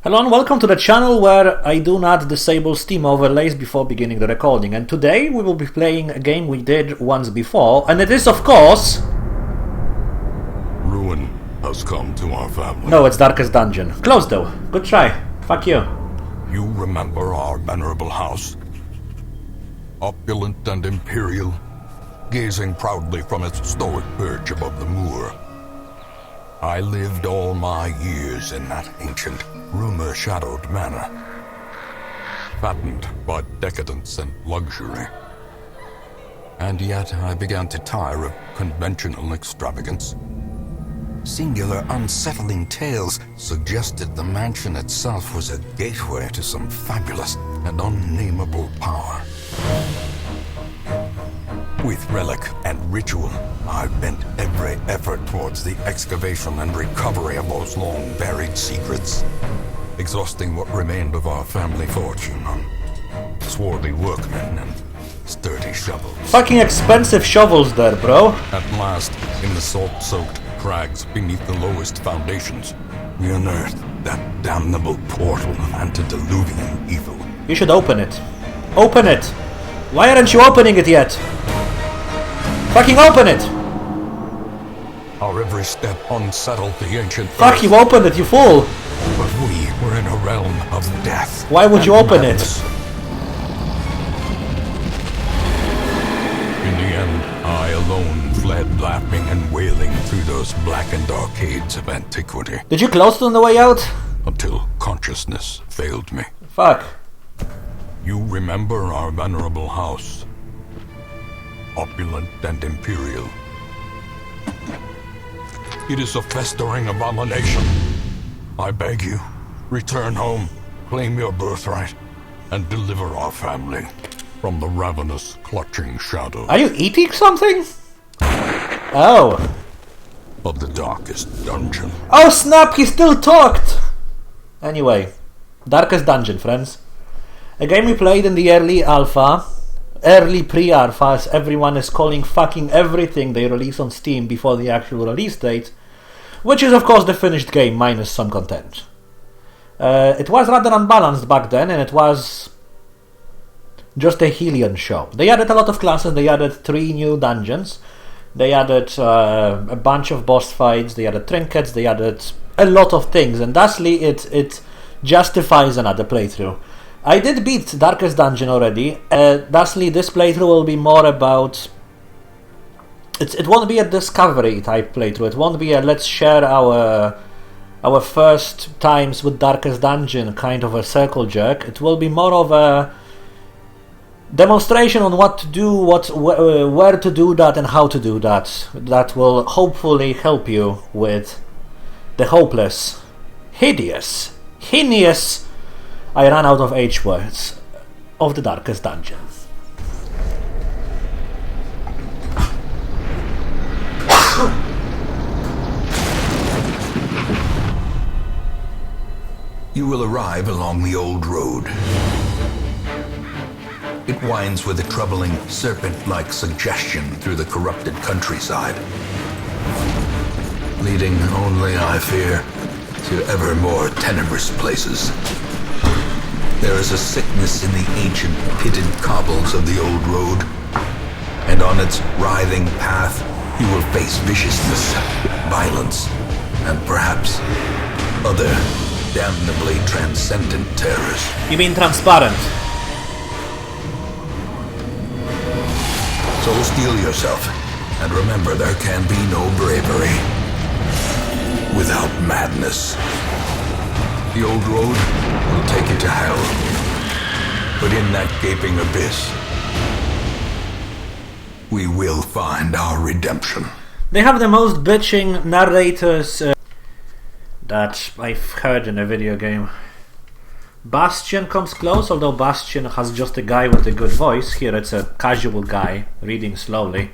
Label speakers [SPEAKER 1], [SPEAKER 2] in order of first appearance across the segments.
[SPEAKER 1] Hello and welcome to the channel where I do not disable Steam overlays before beginning the recording, and today we will be playing a game we did once before, and it is of course...
[SPEAKER 2] Ruin has come to our family.
[SPEAKER 1] No, it's Dankest Dungeon. Close though. Good try. Fuck you.
[SPEAKER 2] You remember our venerable house? Opulent and imperial, gazing proudly from its stoic perch above the moor. I lived all my years in that ancient, rumor-shadowed manor, fattened by decadence and luxury. And yet I began to tire of conventional extravagance. Singular, unsettling tales suggested the mansion itself was a gateway to some fabulous and unnameable power. With relic and ritual, I bent every effort towards the excavation and recovery of those long-buried secrets, exhausting what remained of our family fortune on swarthy workmen and sturdy shovels.
[SPEAKER 1] Fucking expensive shovels there, bro.
[SPEAKER 2] At last, in the salt-soaked crags beneath the lowest foundations, we unearthed that damnable portal of antediluvian evil.
[SPEAKER 1] You should open it. Open it! Why aren't you opening it yet? Fucking open it!
[SPEAKER 2] Our every step unsettled the ancient
[SPEAKER 1] Fuck,
[SPEAKER 2] earth,
[SPEAKER 1] you opened it, you fool!
[SPEAKER 2] but we were in a realm of death.
[SPEAKER 1] Why would you
[SPEAKER 2] and
[SPEAKER 1] open
[SPEAKER 2] madness.
[SPEAKER 1] it?
[SPEAKER 2] In the end, I alone fled laughing and wailing through those blackened arcades of antiquity,
[SPEAKER 1] Did you close it on the way out?
[SPEAKER 2] until consciousness failed me.
[SPEAKER 1] Fuck.
[SPEAKER 2] You remember our venerable house, opulent and imperial. It is a festering abomination. I beg you, return home, claim your birthright, and deliver our family from the ravenous, clutching shadows
[SPEAKER 1] Are you eating something? Oh.
[SPEAKER 2] of the darkest dungeon.
[SPEAKER 1] Oh snap, he still talked! Anyway, Dankest Dungeon, friends. A game we played in the early alpha, early pre-alpha, as everyone is calling fucking everything they release on Steam before the actual release date, which is of course the finished game minus some content. It was rather unbalanced back then, and it was just a Helion show. They added a lot of classes, they added 3 new dungeons, they added a bunch of boss fights, they added trinkets, they added a lot of things, and thusly it justifies another playthrough. I did beat Dankest Dungeon already, thusly this playthrough will be more about... It won't be a discovery type playthrough, it won't be a let's share our first times with Dankest Dungeon kind of a circle jerk. It will be more of a demonstration on what to do, where to do that and how to do that. That will hopefully help you with the hopeless, hideous, heinous, I ran out of H words, of the Dankest Dungeon.
[SPEAKER 3] You will arrive along the old road. It winds with a troubling, serpent-like suggestion through the corrupted countryside, leading only, I fear, to ever more tenebrous places. There is a sickness in the ancient, pitted cobbles of the old road, and on its writhing path you will face viciousness, violence, and perhaps other damnably transcendent terrors.
[SPEAKER 1] You mean transparent?
[SPEAKER 3] So steel yourself, and remember there can be no bravery without madness. The old road will take you to hell, but in that gaping abyss, we will find our redemption.
[SPEAKER 1] They have the most bitching narrators that I've heard in a video game. Bastion comes close, although Bastion has just a guy with a good voice. Here it's a casual guy reading slowly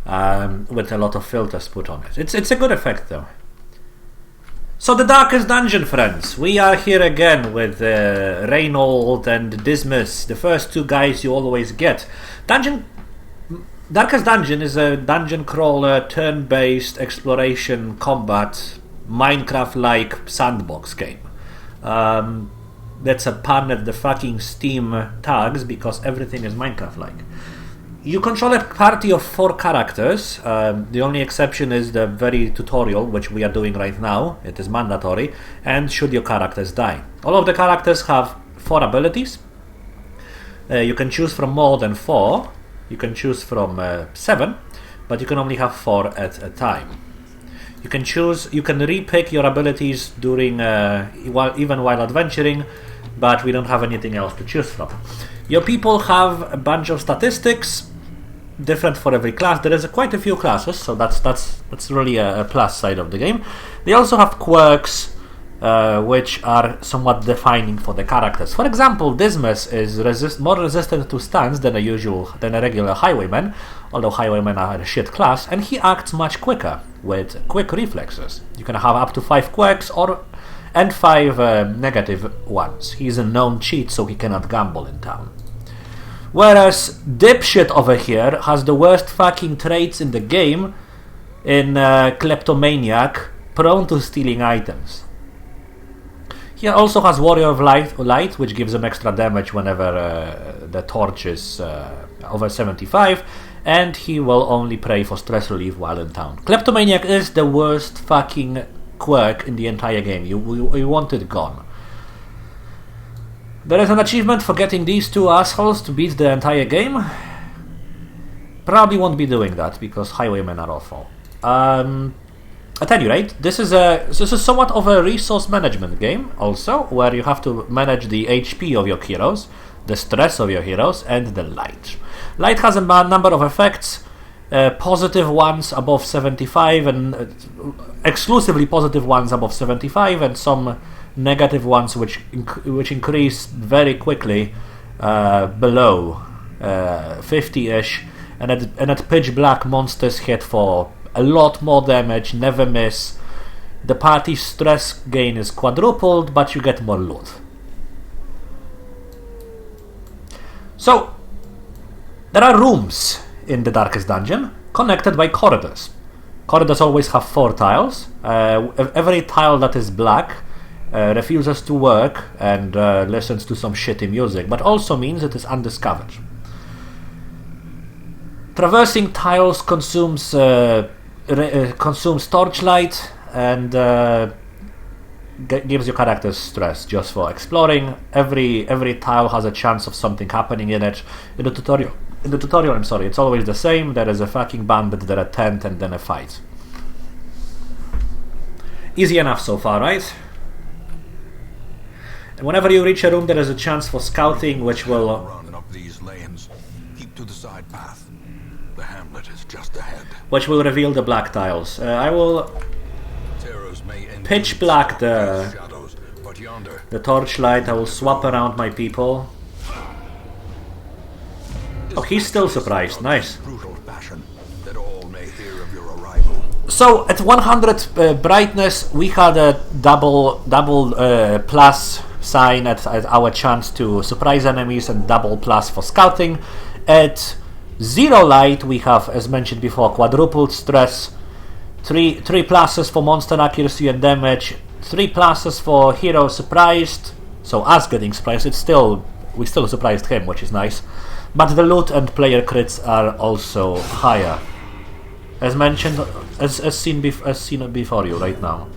[SPEAKER 1] with a lot of filters put on it. It's a good effect though. So the Dankest Dungeon, friends. We are here again with Reynold and Dismas, the first 2 guys you always get. Dankest Dungeon is a dungeon crawler, turn-based exploration combat Minecraft-like sandbox game. That's a pun at the fucking Steam tags, because everything is Minecraft-like. You control a party of 4 characters. The only exception is the very tutorial, which we are doing right now. It is mandatory. And should your characters die. All of the characters have 4 abilities. You can choose from more than 4. You can choose from 7, but you can only have 4 at a time. You can repick your abilities during even while adventuring, but we don't have anything else to choose from. Your people have a bunch of statistics, different for every class. There is quite a few classes, so that's really a plus side of the game. They also have quirks, which are somewhat defining for the characters. For example, Demise is more resistant to stuns than a regular highwayman, although highwaymen are a shit class, and he acts much quicker with quick reflexes. You can have up to 5 quirks and 5 negative ones. He's a known cheat, so he cannot gamble in town. Whereas Dipshit over here has the worst fucking traits in the game in Kleptomaniac, prone to stealing items. He also has Warrior of Light, which gives him extra damage whenever the torch is over 75, and he will only pray for stress relief while in town. Kleptomaniac is the worst fucking quirk in the entire game. You want it gone. There is an achievement for getting these 2 assholes to beat the entire game. Probably won't be doing that because highwaymen are awful. At any rate, this is somewhat of a resource management game also, where you have to manage the HP of your heroes, the stress of your heroes, and the light. Light has a number of effects, positive ones above 75, and exclusively positive ones above 75, and some negative ones which increase very quickly below 50-ish, and at pitch black, monsters hit for a lot more damage, never miss. The party's stress gain is quadrupled, but you get more loot. So, there are rooms in the Darkest Dungeon, connected by corridors. Corridors always have 4 tiles. Every tile that is black refuses to work and listens to some shitty music, but also means it is undiscovered. Traversing tiles consumes torchlight and gives your characters stress just for exploring. Every tile has a chance of something happening in it. In the tutorial, it's always the same. There is a fucking bandit, there a tent, and then a fight. Easy enough so far, right? And whenever you reach a room, there is a chance for scouting, which will
[SPEAKER 2] run up these lanes. Keep to the side path. The Hamlet is just ahead.
[SPEAKER 1] Which will reveal the black tiles. I will pitch black the torchlight. I will swap around my people. Oh, he's still surprised. Nice. So at 100 brightness, we had a double plus sign at our chance to surprise enemies, and double plus for scouting. At 0 light, we have, as mentioned before, quadrupled stress, 3 pluses for monster accuracy and damage, 3 pluses for hero surprised, so us getting surprised. We still surprised him, which is nice, but the loot and player crits are also higher, as mentioned, as seen before you right now.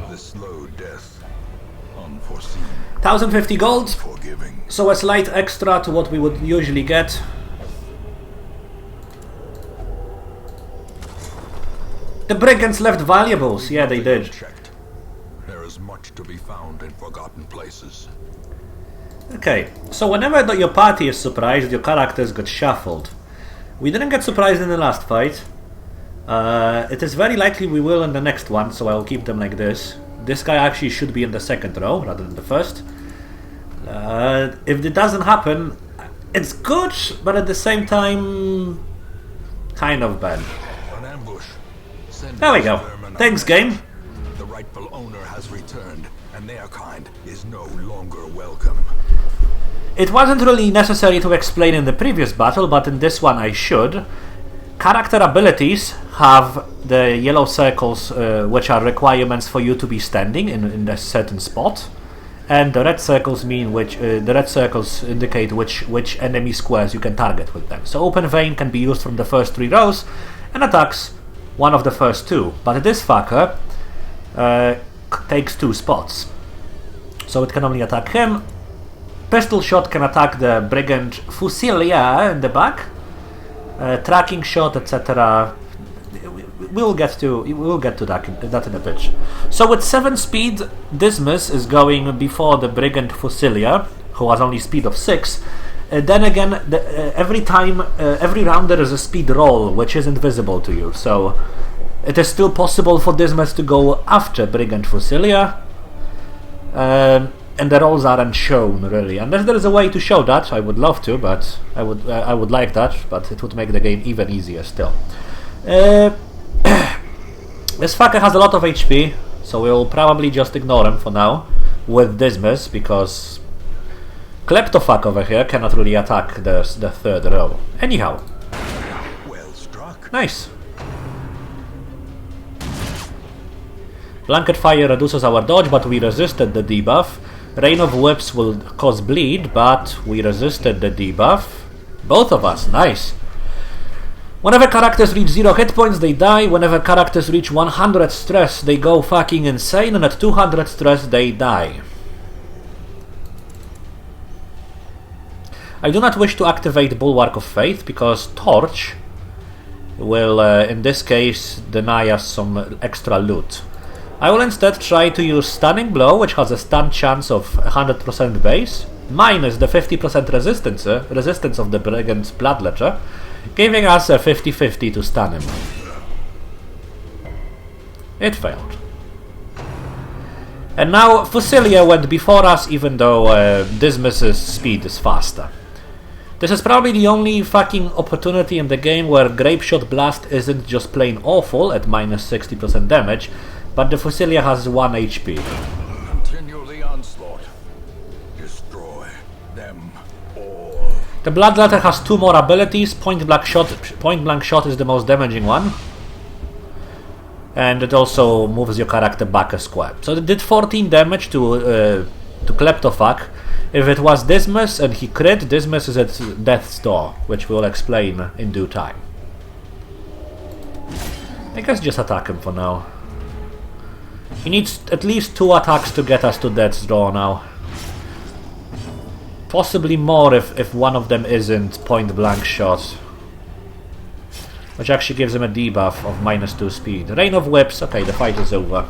[SPEAKER 2] The slow death, unforeseen.
[SPEAKER 1] 1050 gold,
[SPEAKER 2] Forgiving.
[SPEAKER 1] so a slight extra to what we would usually get. The brigands left valuables. Yeah, they did.
[SPEAKER 2] Checked. There is much to be found in forgotten places.
[SPEAKER 1] Okay, so whenever your party is surprised, your characters get shuffled. We didn't get surprised in the last fight. It is very likely we will in the next one, so I'll keep them like this. This guy actually should be in the second row rather than the first. If it doesn't happen, it's good, but at the same time, kind of bad.
[SPEAKER 2] An ambush.
[SPEAKER 1] There we go. Thanks, game.
[SPEAKER 2] The rightful owner has returned, and their kind is no longer welcome.
[SPEAKER 1] It wasn't really necessary to explain in the previous battle, but in this one I should. Character abilities have the yellow circles, which are requirements for you to be standing in a certain spot, and the red circles indicate which enemy squares you can target with them. So open vein can be used from the first 3 rows and attacks one of the first 2. But this fucker takes 2 spots, so it can only attack him. Pistol shot can attack the brigand fusilier in the back. Tracking shot, etc. We'll get to that in a bit. So with 7 speed, Dismas is going before the brigand fusilier, who has only speed of 6. Then again, every round there is a speed roll, which isn't visible to you. So it is still possible for Dismas to go after brigand fusilier. And the rolls aren't shown really, unless there is a way to show that. I would love to, but I would like that, but it would make the game even easier still. This fucker has a lot of HP, so we'll probably just ignore him for now with Dismas, because Kleptofuck over here cannot really attack the 3rd row. Anyhow,
[SPEAKER 2] Well struck.
[SPEAKER 1] nice. Blanket Fire reduces our dodge, but we resisted the debuff. Rain of Whips will cause bleed, but we resisted the debuff. Both of us, nice. Whenever characters reach 0 hit points, they die. Whenever characters reach 100 stress, they go fucking insane, and at 200 stress, they die. I do not wish to activate Bulwark of Faith, because Torch will, in this case, deny us some extra loot. I will instead try to use Stunning Blow, which has a stun chance of 100% base, minus the 50% resistance of the Brigand's Bloodletter, giving us a 50-50 to stun him. It failed. And now Fusilier went before us, even though Dismas's speed is faster. This is probably the only fucking opportunity in the game where Grapeshot Blast isn't just plain awful at minus 60% damage, but the Fusilier has 1 HP.
[SPEAKER 2] Continue the onslaught. Destroy them all.
[SPEAKER 1] The Bloodletter has 2 more abilities. Point blank shot is the most damaging one, and it also moves your character back a square. So it did 14 damage to Kleptofuck. If it was Dismas and he crit, Dismas is at death's door, which we'll explain in due time. I guess just attack him for now. He needs at least 2 attacks to get us to death's door now. Possibly more if one of them isn't point blank shot, which actually gives him a debuff of minus 2 speed. Rain of Whips, okay, the fight is over.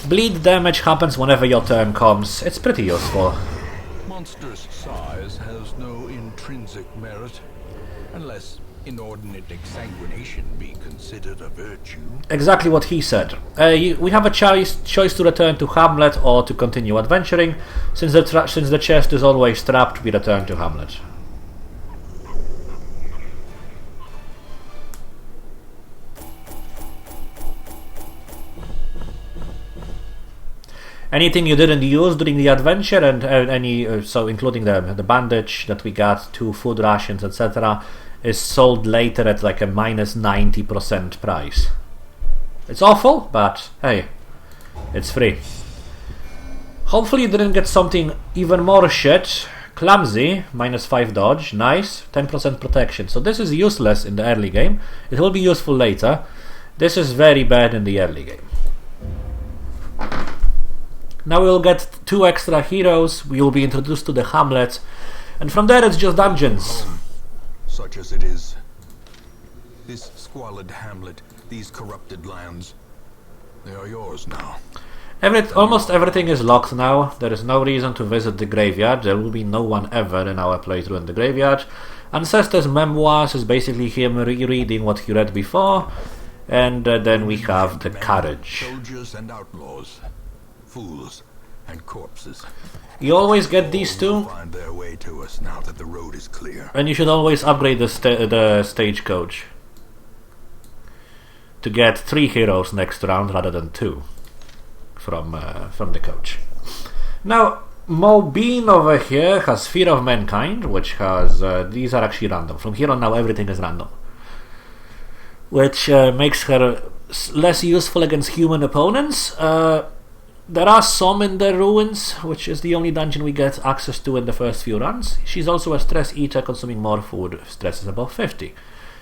[SPEAKER 1] Bleed damage happens whenever your turn comes. It's pretty useful.
[SPEAKER 2] Monstrous size has no intrinsic merit, unless inordinate exsanguination be considered a virtue.
[SPEAKER 1] Exactly what he said. We have a choice to return to Hamlet or to continue adventuring. Since the chest is always trapped, we return to Hamlet. Anything you didn't use during the adventure, and so including the bandage that we got, 2 food rations, etc., is sold later at like a minus 90% price. It's awful, but hey, it's free. Hopefully you didn't get something even more shit. Clumsy, minus 5 dodge, nice, 10% protection. So this is useless in the early game. It will be useful later. This is very bad in the early game. Now we'll get 2 extra heroes, we will be introduced to the Hamlet, and from there it's just dungeons.
[SPEAKER 2] Such as it is. This squalid hamlet, these corrupted lands, they are yours now.
[SPEAKER 1] Almost everything is locked now. There is no reason to visit the graveyard. There will be no one ever in our playthrough in the graveyard. Ancestor's Memoirs is basically him rereading what he read before, and then we have the carriage.
[SPEAKER 2] Soldiers and outlaws, fools and corpses.
[SPEAKER 1] You always get these 2,
[SPEAKER 2] Find their way to us now that the road is clear.
[SPEAKER 1] and you should always upgrade the stagecoach to get 3 heroes next round rather than 2 from the coach. Now, Mobeen over here has Fear of Mankind, which has... these are actually random. From here on now, everything is random. Which makes her less useful against human opponents. There are some in the Ruins, which is the only dungeon we get access to in the first few runs. She's also a stress eater, consuming more food if stress is above 50.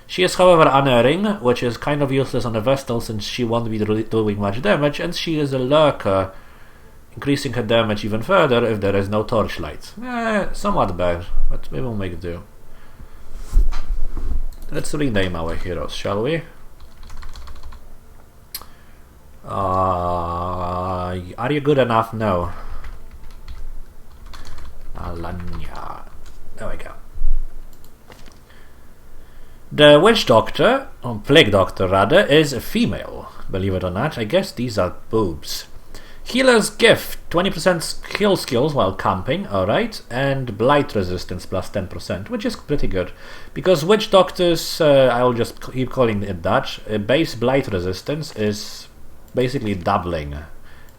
[SPEAKER 1] She is, however, unerring, which is kind of useless on a Vestal since she won't be doing much damage, and she is a lurker, increasing her damage even further if there is no torchlight. Somewhat bad, but we will make do. Let's rename our heroes, shall we? Are you good enough? No. Alanya. There we go. The Witch Doctor, or Plague Doctor rather, is a female. Believe it or not, I guess these are boobs. Healer's Gift, 20% heal skills while camping, alright, and Blight Resistance plus 10%, which is pretty good. Because Witch Doctors, I'll just keep calling it that, base Blight Resistance is basically doubling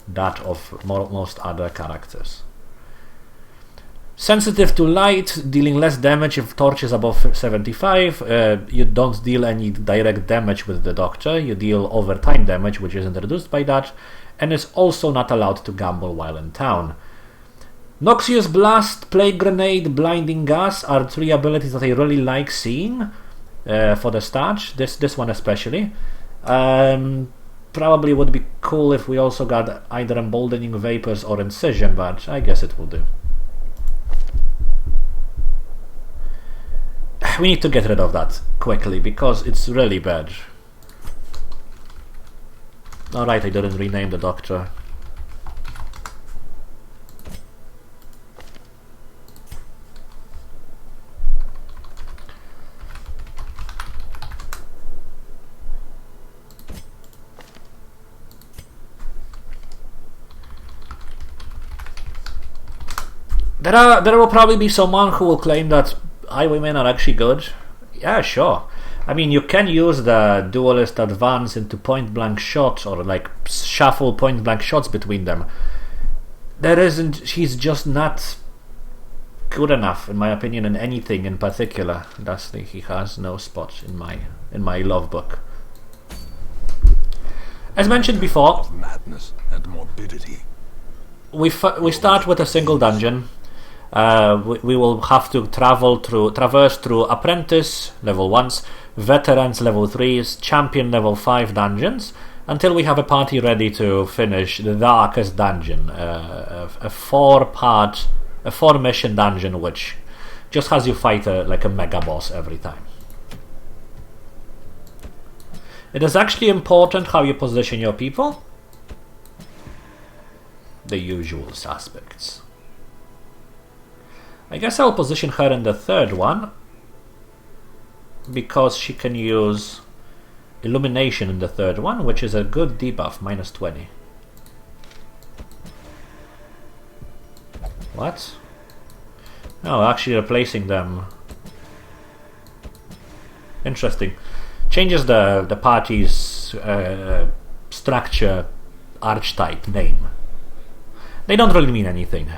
[SPEAKER 1] that of most other characters. Sensitive to light, dealing less damage if torch is above 75. You don't deal any direct damage with the Doctor, you deal overtime damage, which isn't reduced by that, and is also not allowed to gamble while in town. Noxious Blast, Plague Grenade, Blinding Gas are three abilities that I really like seeing for the start, this one especially. Probably would be cool if we also got either Emboldening Vapors or Incision, but I guess it will do. We need to get rid of that quickly because it's really bad. Alright, I didn't rename the Doctor. There will probably be someone who will claim that highwaymen are actually good. Yeah, sure. I mean, you can use the duelist advance into point-blank shots or like shuffle point-blank shots between them. He's just not good enough, in my opinion, in anything in particular. He has no spot in my love book. As mentioned before,
[SPEAKER 2] madness and morbidity.
[SPEAKER 1] We start with a single dungeon. We will have to traverse through Apprentice level 1s, Veterans level 3s, Champion level 5 dungeons until we have a party ready to finish the Dankest Dungeon, a 4-mission dungeon which just has you fight like a mega boss every time. It is actually important how you position your people. The usual suspects. I guess I'll position her in the third one because she can use Illumination in the third one, which is a good debuff, minus 20. What? No, actually replacing them. Interesting. Changes the party's structure, archetype, name. They don't really mean anything.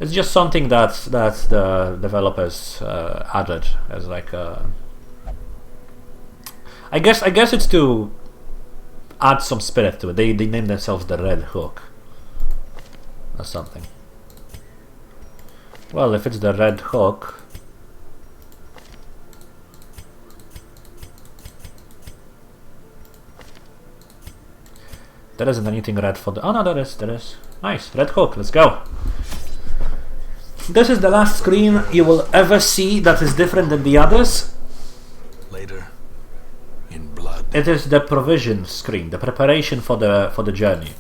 [SPEAKER 1] It's just something that the developers added as like a... I guess it's to add some spirit to it. They named themselves the Red Hook or something. Well, if it's the Red Hook, there isn't anything red for the... Oh no, there is. Nice, Red Hook, let's go. This is the last screen you will ever see that is different than the others.
[SPEAKER 2] Later, in blood.
[SPEAKER 1] It is the provision screen, the preparation for the journey.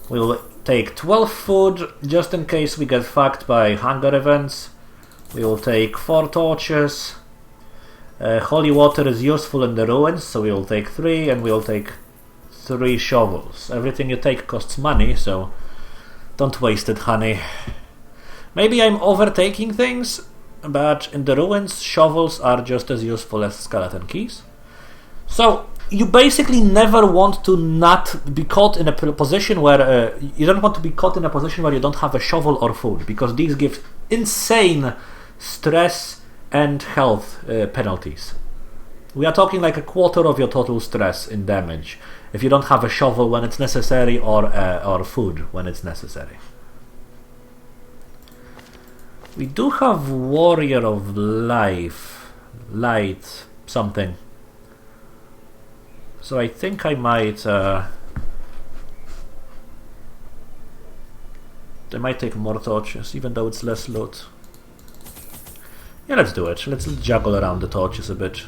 [SPEAKER 1] We'll take 12 food just in case we get fucked by hunger events. We will take 4 torches. Holy water is useful in the ruins, so we will take 3, and we will take 3 shovels. Everything you take costs money, so don't waste it, honey. Maybe I'm overtaking things, but in the ruins, shovels are just as useful as skeleton keys. So, you basically never want to not be caught in a position where you don't want to be caught in a position where you don't have a shovel or food, because these give insane stress and health penalties. We are talking like a quarter of your total stress in damage if you don't have a shovel when it's necessary, or food when it's necessary. We do have Warrior of Light something. So I think I might take more torches, even though it's less loot. Yeah, let's do it. Let's juggle around the torches a bit.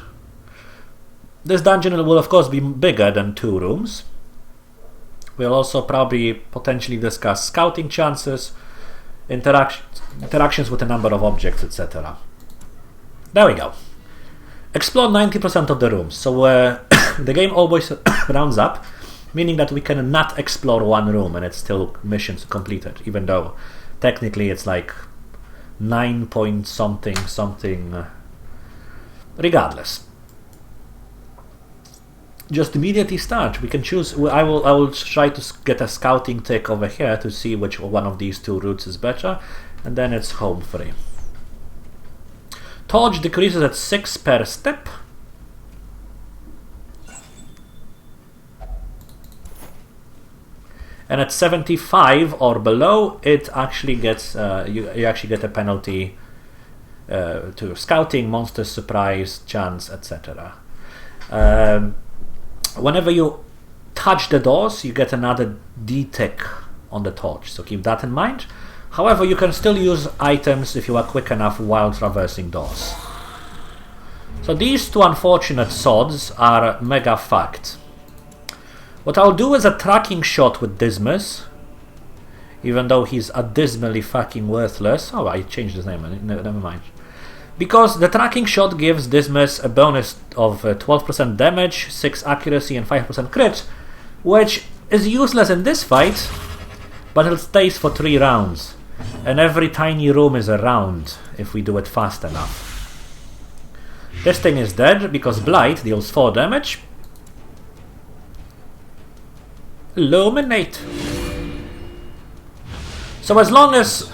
[SPEAKER 1] This dungeon will of course be bigger than 2 rooms. We'll also probably potentially discuss scouting chances, interactions with a number of objects, etc. There we go. Explore 90% of the rooms. So the game always rounds up, meaning that we can not explore one room and it's still missions completed, even though technically it's like 9 point something. Regardless, just immediately start. We can choose. I will try to get a scouting tick over here to see which one of these 2 routes is better, and then it's home free. Torch decreases at 6 per step. And at 75 or below, it actually gets you actually get a penalty to scouting, monster surprise, chance, etc. Whenever you touch the doors, you get another D tick on the torch, so keep that in mind. However, you can still use items if you are quick enough while traversing doors. So these 2 unfortunate sods are mega fucked. What I'll do is a tracking shot with Dismas, even though he's abysmally fucking worthless. Oh, I changed his name, never mind. Because the tracking shot gives Dismas a bonus of 12% damage, 6 accuracy and 5% crit, which is useless in this fight, but it stays for 3 rounds. And every tiny room is a round if we do it fast enough. This thing is dead because Blight deals 4 damage. Illuminate. So as long as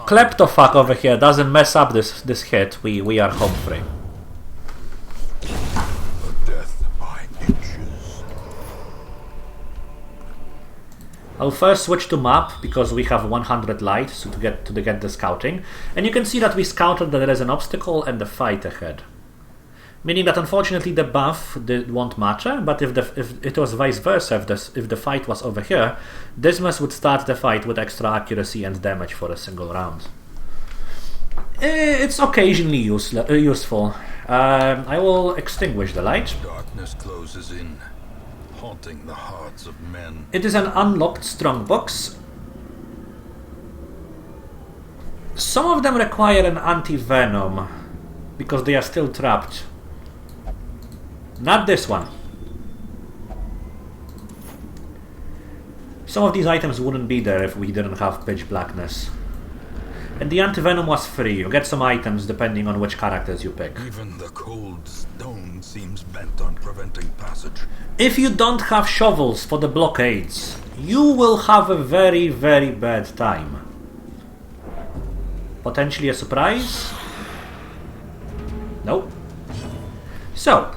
[SPEAKER 1] Kleptofuck over here doesn't mess up this hit, we are home free.
[SPEAKER 2] Death by inches.
[SPEAKER 1] I'll first switch to map because we have 100 light so to get the scouting, and you can see that we scouted that there is an obstacle and the fight ahead. Meaning that unfortunately the buff won't matter, but if it was vice versa, if the fight was over here, Dismas would start the fight with extra accuracy and damage for a single round. It's occasionally useful. I will extinguish the light.
[SPEAKER 2] Darkness closes in, haunting the hearts of men.
[SPEAKER 1] It is an unlocked strongbox. Some of them require an anti-venom because they are still trapped. Not this one. Some of these items wouldn't be there if we didn't have pitch blackness. And the anti-venom was free. You get some items depending on which characters you pick.
[SPEAKER 2] Even the cold stone seems bent on preventing passage.
[SPEAKER 1] If you don't have shovels for the blockades, you will have a very, very bad time. Potentially a surprise? Nope. So,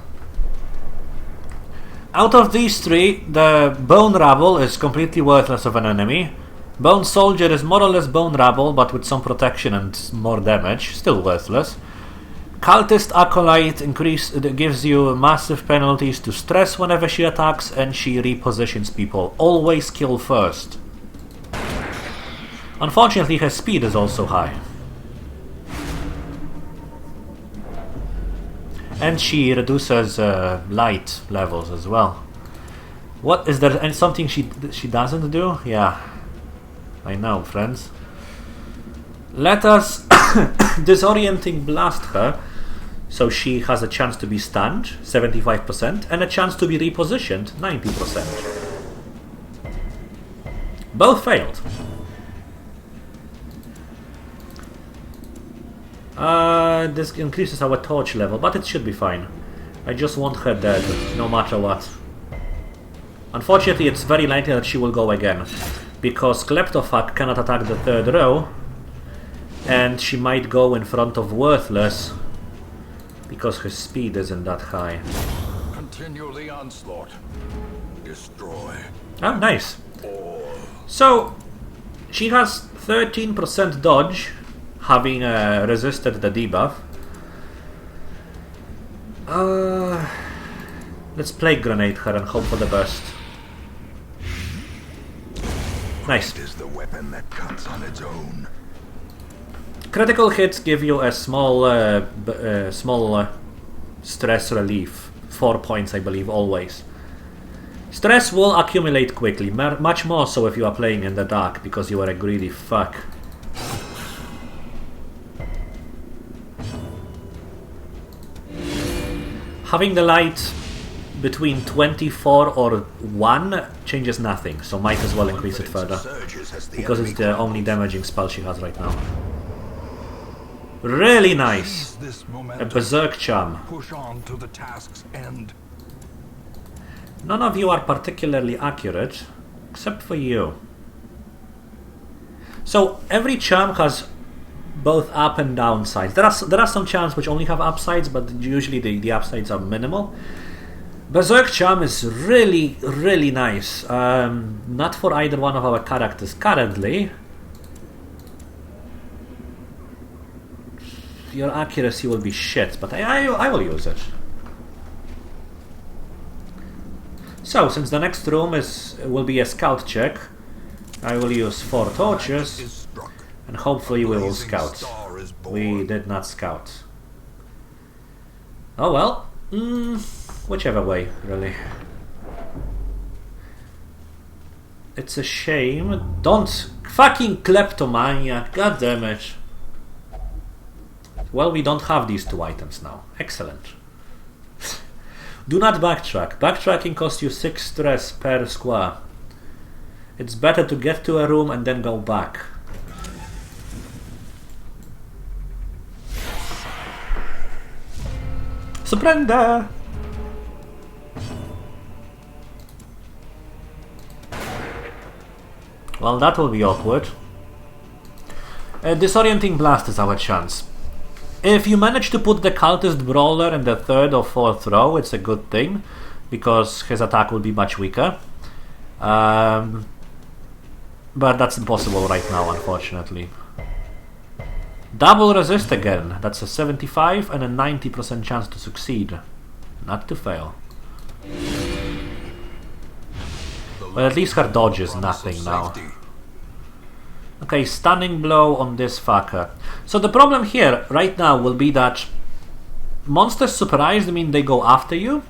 [SPEAKER 1] out of these 3, the Bone Rabble is completely worthless of an enemy. Bone Soldier is more or less Bone Rabble, but with some protection and more damage, still worthless. Cultist Acolyte gives you massive penalties to stress whenever she attacks, and she repositions people. Always kill first. Unfortunately, her speed is also high. And she reduces light levels as well. What is there? And something she doesn't do? Yeah, I know, friends. Let us disorienting blast her, so she has a chance to be stunned, 75%, and a chance to be repositioned, 90%. Both failed. This increases our torch level, but it should be fine. I just want her dead, no matter what. Unfortunately, it's very likely that she will go again, because Kleptofuck cannot attack the third row, and she might go in front of Worthless, because her speed isn't that high.
[SPEAKER 2] Continue the onslaught. Destroy.
[SPEAKER 1] Oh, nice. So, she has 13% dodge, having resisted the debuff. Let's Plague Grenade her and hope for the best. Nice.
[SPEAKER 2] It is the weapon that cuts on its own.
[SPEAKER 1] Critical hits give you a small stress relief. 4 points, I believe, always. Stress will accumulate quickly, much more so if you are playing in the dark, because you are a greedy fuck. Having the light between 24 or 1 changes nothing, so might as well increase it further, because it's the only damaging spell she has right now. Really nice! A Berserk Charm.
[SPEAKER 2] Push on to the task's end.
[SPEAKER 1] None of you are particularly accurate, except for you. So every charm has both up and down sides. There are some charms which only have upsides, but usually the upsides are minimal. Berserk Charm is really, really nice. Not for either one of our characters currently. Your accuracy will be shit, but I will use it. So, since the next room will be a scout check, I will use 4 torches, and hopefully we will scout. We did not scout. Oh well, whichever way, really. It's a shame. Don't fucking kleptomania, god damn it. Well, we don't have these 2 items now. Excellent. Do not backtrack. Backtracking costs you 6 stress per square. It's better to get to a room and then go back. Surrender! Well, that will be awkward. Disorienting Blast is our chance. If you manage to put the Cultist Brawler in the 3rd or 4th row, it's a good thing, because his attack will be much weaker. But that's impossible right now, unfortunately. Double resist again. That's a 75 and a 90% chance to succeed. Not to fail. Well, at least her dodge is nothing now. Okay, Stunning Blow on this fucker. So the problem here, right now, will be that monsters surprised mean they go after you.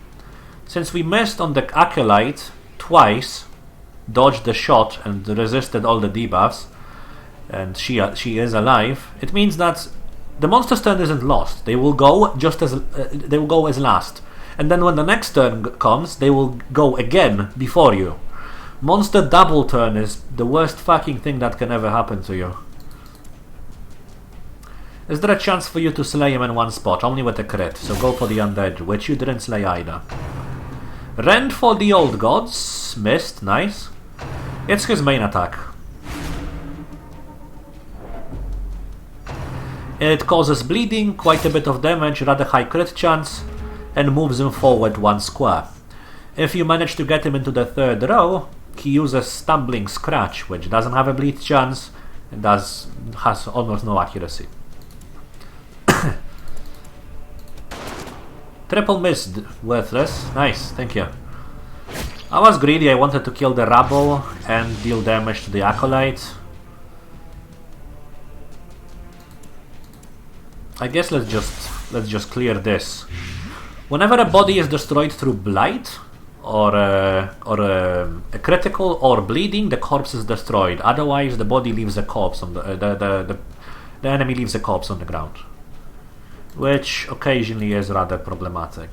[SPEAKER 1] Since we missed on the Acolyte twice, dodged the shot and resisted all the debuffs, and she is alive, it means that the monster's turn isn't lost. They will go they will go as last. And then when the next turn comes, they will go again before you. Monster double turn is the worst fucking thing that can ever happen to you. Is there a chance for you to slay him in one spot? Only with a crit, so go for the undead, which you didn't slay either. Rend for the old gods. Missed, nice. It's his main attack. It causes bleeding, quite a bit of damage, rather high crit chance, and moves him forward 1 square. If you manage to get him into the 3rd row, he uses Stumbling Scratch, which doesn't have a bleed chance and has almost no accuracy. Triple missed, Worthless. Nice, thank you. I was greedy, I wanted to kill the Rabble and deal damage to the Acolyte. I guess let's just clear this. Whenever a body is destroyed through Blight, or a critical or bleeding, the corpse is destroyed. Otherwise, the body leaves a corpse on the enemy leaves a corpse on the ground, which occasionally is rather problematic.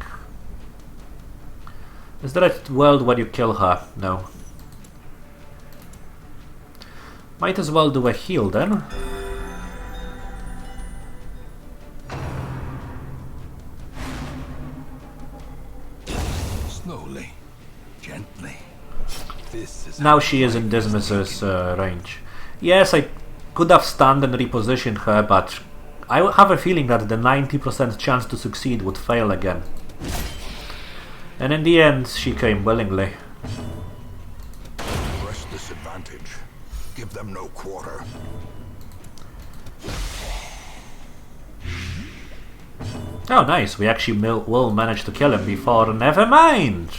[SPEAKER 1] Is there a world where you kill her? No. Might as well do a heal then.
[SPEAKER 3] Slowly, gently. This is
[SPEAKER 1] Now she is in Dismis's range. Yes, I could have stunned and repositioned her, but I have a feeling that the 90% chance to succeed would fail again. And in the end, she came willingly.
[SPEAKER 2] Press this advantage. Give them no quarter.
[SPEAKER 1] Oh, nice. We actually will manage to kill him before. Never mind.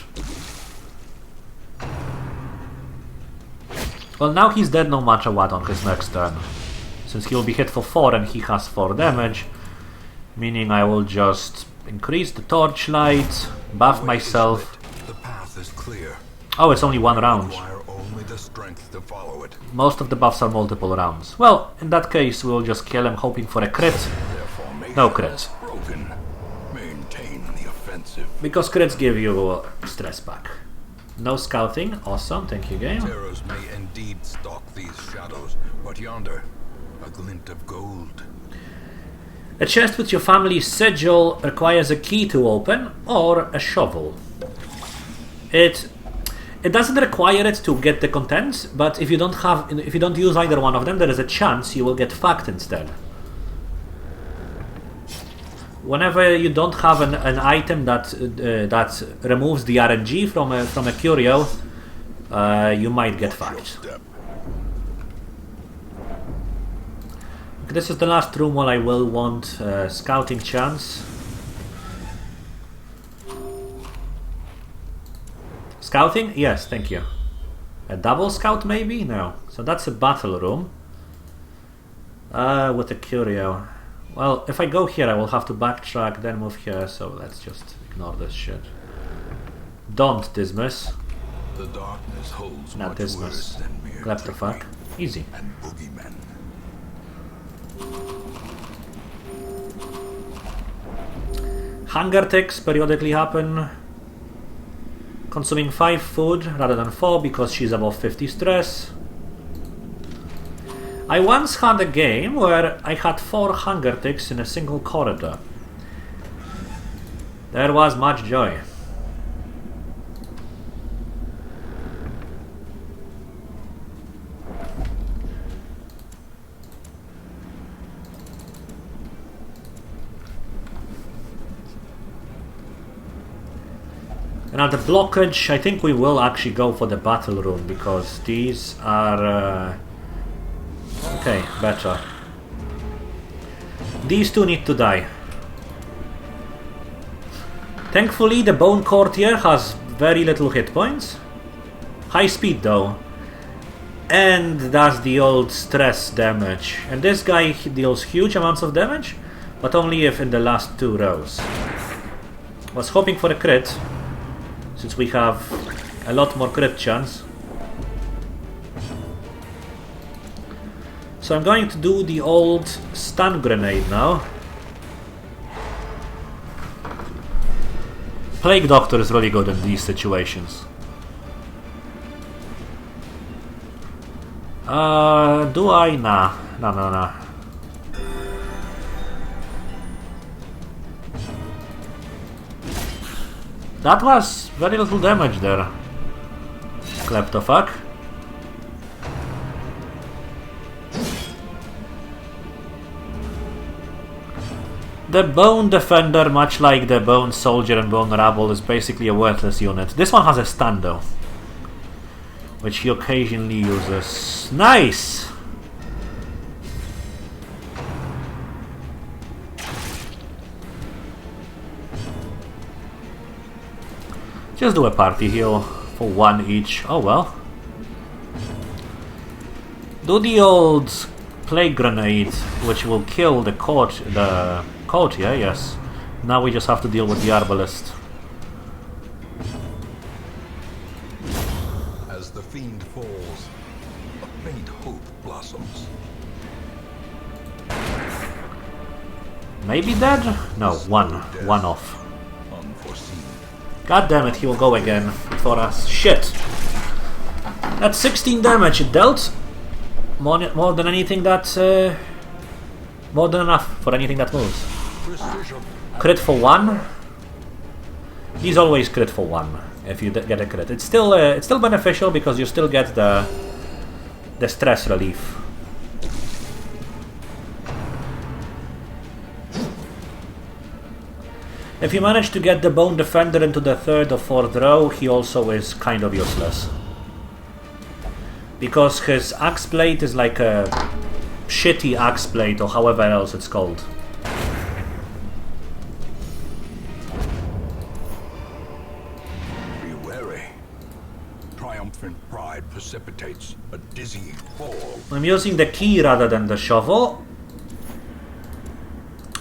[SPEAKER 1] Well, now he's dead no matter what on his next turn. Since he will be hit for 4 and he has 4 damage. Meaning I will just increase the torchlight, buff myself.
[SPEAKER 2] The path is clear.
[SPEAKER 1] Oh, it's only 1 round.
[SPEAKER 2] Require only the strength to follow it.
[SPEAKER 1] Most of the buffs are multiple rounds. Well, in that case, we'll just kill him hoping for a crit.
[SPEAKER 2] Their formation
[SPEAKER 1] No crit.
[SPEAKER 2] broken. Maintain the offensive.
[SPEAKER 1] Because crits give you stress back. No scouting. Awesome. Thank you, game.
[SPEAKER 2] Terrors may indeed stalk these shadows, but yonder, a glint of gold.
[SPEAKER 1] A chest with your family's sigil requires a key to open or a shovel. It doesn't require it to get the contents, but if you don't use either one of them, there is a chance you will get fucked instead. Whenever you don't have an item that removes the RNG from a curio, you might get fucked. This is the last room where I will want scouting chance. Scouting? Yes, thank you. A double scout maybe? No. So that's a battle room. With a curio. Well, if I go here I will have to backtrack, then move here, so let's just ignore this shit. Don't dismiss.
[SPEAKER 2] The darkness holds
[SPEAKER 1] Not
[SPEAKER 2] much
[SPEAKER 1] dismiss.
[SPEAKER 2] worse than mere
[SPEAKER 1] Clap the fuck.
[SPEAKER 2] trickery
[SPEAKER 1] Easy.
[SPEAKER 2] and boogeymen.
[SPEAKER 1] Hunger ticks periodically happen. Consuming 5 food rather than 4 because she's above 50 stress. I once had a game where I had 4 hunger ticks in a single corridor. There was much joy. Another blockage. I think we will actually go for the battle room because these are okay, better. These two need to die. Thankfully the Bone Courtier has very little hit points. High speed though. And does the old stress damage. And this guy deals huge amounts of damage, but only if in the last 2 rows. Was hoping for a crit, since we have a lot more crit chance. So I'm going to do the old stun grenade now. Plague Doctor is really good in these situations. Do I? Nah. No. That was very little damage there. Kleptofuck. The Bone Defender, much like the Bone Soldier and Bone Rabble, is basically a worthless unit. This one has a stun though, which he occasionally uses. Nice! Just do a party heal for 1 each. Oh well. Do the old Plague Grenade, which will kill the courtier, yes. Now we just have to deal with the Arbalist.
[SPEAKER 2] As the fiend falls, a faint hope blossoms.
[SPEAKER 1] Maybe dead? No, one off.
[SPEAKER 2] Unforeseen.
[SPEAKER 1] God damn it, he will go again for us. Shit! That's 16 damage it dealt. More than anything that... more than enough for anything that moves.
[SPEAKER 2] Precision.
[SPEAKER 1] Crit for 1? He's always crit for 1. if you get a crit. It's still beneficial because you still get the stress relief. If you manage to get the Bone Defender into the 3rd or 4th row, he also is kind of useless. Because his Axe Blade is like a shitty Axe Blade, or however else it's called.
[SPEAKER 2] Be wary. Triumphant pride precipitates a dizzy fall.
[SPEAKER 1] I'm using the key rather than the shovel.